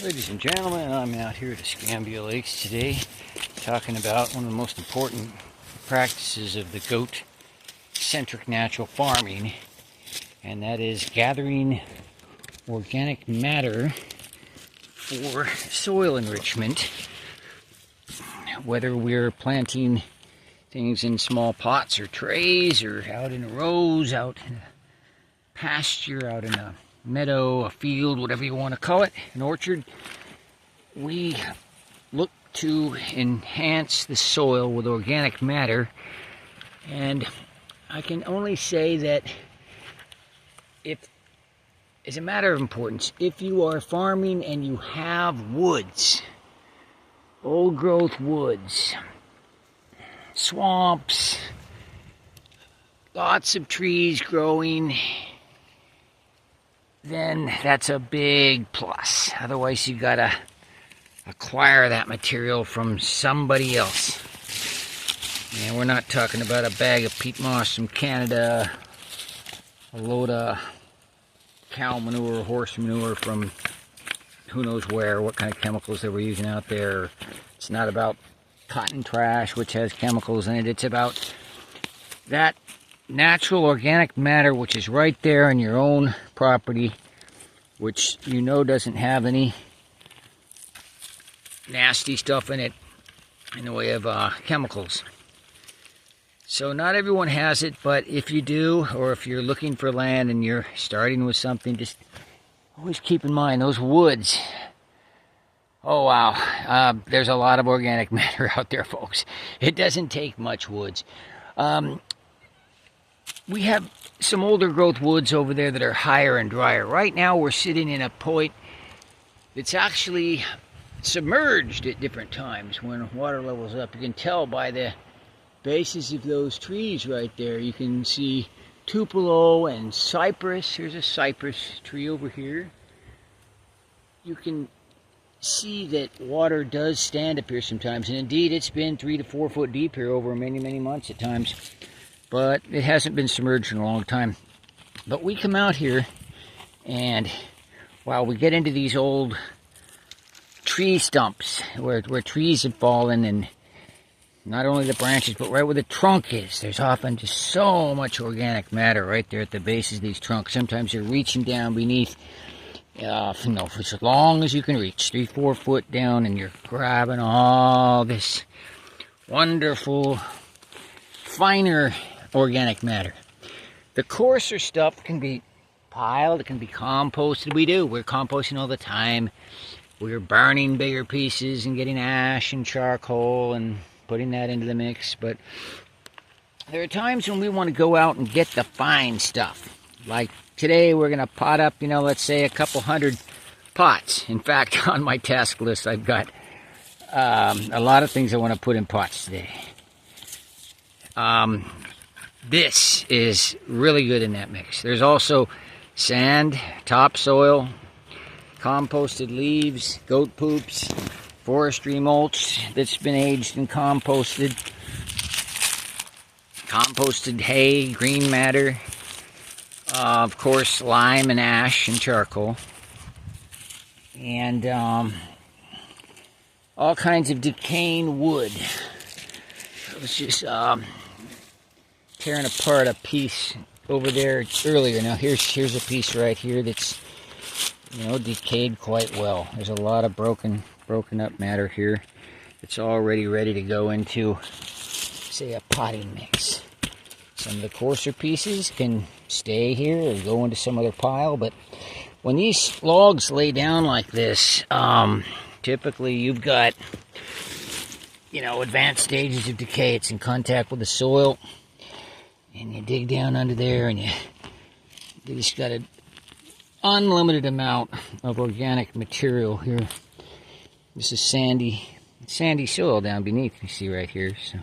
Ladies and gentlemen, I'm out here at Escambia Lakes today talking about one of the most important practices of the goat-centric natural farming, and that is gathering organic matter for soil enrichment, whether we're planting things in small pots or trays or out in rows, out in a pasture, out in a meadow, a field, whatever you want to call it, an orchard. We look to enhance the soil with organic matter, and I can only say that as a matter of importance, if you are farming and you have woods, old growth woods, swamps, lots of trees growing, then that's a big plus. Otherwise, you gotta acquire that material from somebody else. And we're not talking about a bag of peat moss from Canada, a load of cow manure, horse manure from who knows where, what kind of chemicals they were using out there. It's not about cotton trash, which has chemicals in it. It's about that natural organic matter which is right there on your own property, which you know doesn't have any nasty stuff in it in the way of chemicals. So not everyone has it, but if you do, or if you're looking for land and you're starting with something, just always keep in mind those woods. Oh wow, there's a lot of organic matter out there, folks. It doesn't take much woods. We have some older growth woods over there that are higher and drier. Right now we're sitting in a point that's actually submerged at different times when water level's up. You can tell by the bases of those trees right there. You can see tupelo and cypress. Here's a cypress tree over here. You can see that water does stand up here sometimes, and indeed it's been 3 to 4 foot deep here over many months at times. But it hasn't been submerged in a long time. But we come out here, and while we get into these old tree stumps where trees have fallen, and not only the branches, but right where the trunk is, there's often just so much organic matter right there at the bases of these trunks. Sometimes you're reaching down beneath, for as long as you can reach, 3-4 foot down, and you're grabbing all this wonderful, finer organic matter. The coarser stuff can be piled, it can be composted. We're composting all the time. We're burning bigger pieces and getting ash and charcoal and putting that into the mix. But there are times when we want to go out and get the fine stuff. Like today we're going to pot up, let's say a couple hundred pots. In fact, on my task list I've got a lot of things I want to put in pots today. This is really good in that mix. There's also sand, topsoil, composted leaves, goat poops, forestry mulch that's been aged and composted, composted hay, green matter, of course lime and ash and charcoal, and all kinds of decaying wood. It was just tearing apart a piece over there earlier. Now here's a piece right here that's decayed quite well. There's a lot of broken up matter here. It's already ready to go into, say, a potting mix. Some of the coarser pieces can stay here or go into some other pile, but when these logs lay down like this, typically you've got advanced stages of decay. It's in contact with the soil, and you dig down under there, and you just got an unlimited amount of organic material here. This is sandy soil down beneath, you see right here. So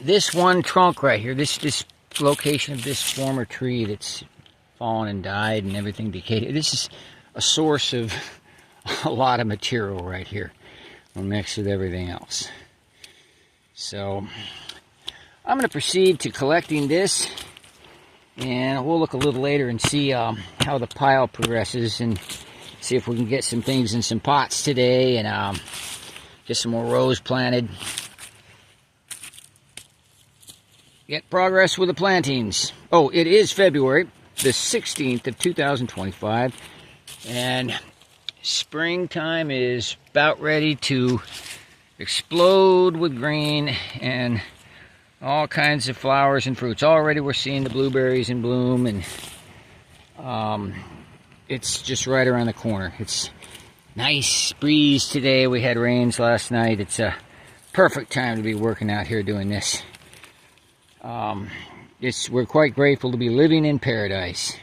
this one trunk right here, this location of this former tree that's fallen and died and everything decayed, this is a source of a lot of material right here mixed with everything else. So I'm going to proceed to collecting this And we'll look a little later and see how the pile progresses and see if we can get some things in some pots today and get some more rows planted. Get progress with the plantings. Oh, it is February the 16th of 2025, and springtime is about ready to explode with green and all kinds of flowers and fruits. Already we're seeing the blueberries in bloom, and it's just right around the corner. It's nice breeze today. We had rains last night. It's a perfect time to be working out here doing this. We're quite grateful to be living in paradise.